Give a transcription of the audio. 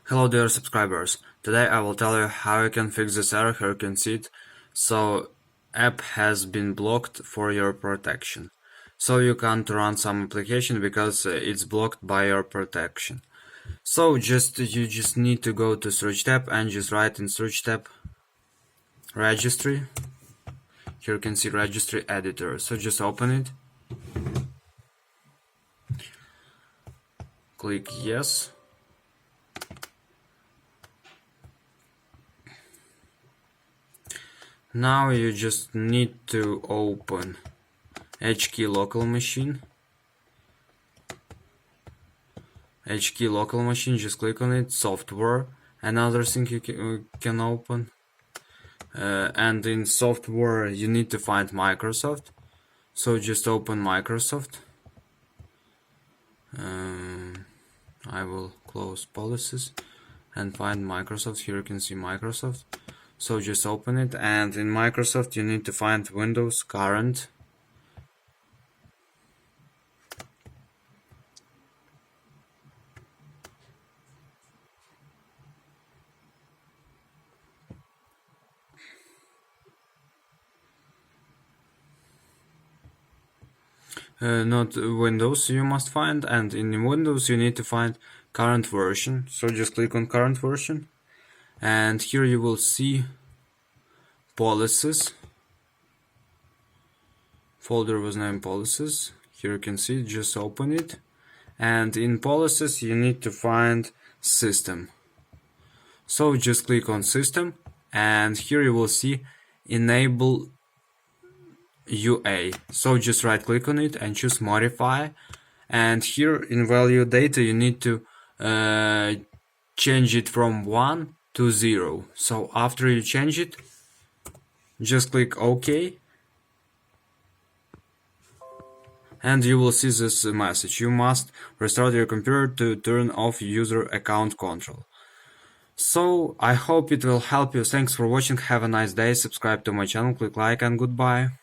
Hello dear subscribers, today I will tell you how you can fix this error. Here you can see it. So app has been blocked for your protection. So you can't run some application because it's blocked by your protection. So you just need to go to search tab and just write in search tab registry. Here you can see registry editor. So just open it. Click yes. Now you just need to open HKey local machine. HKey local machine, just click on it, software, another thing you can open. And in software you need to find Microsoft. So just open Microsoft. I will close policies and find Microsoft. Here you can see Microsoft. So just open it, and in Microsoft you need to find Windows current. Not Windows you must find, and in Windows you need to find current version. So just click on current version, and here you will see policies. Folder was named policies. Here you can see, just open it, and in policies you need to find system. So just click on system, and here you will see enable UA. So just right click on it and choose modify, and here in value data you need to change it from 1 to 0. So after you change it, just click OK, and you will see this message: you must restart your computer to turn off user account control. So I hope it will help you. Thanks for watching, have a nice day, subscribe to my channel, click like, and goodbye.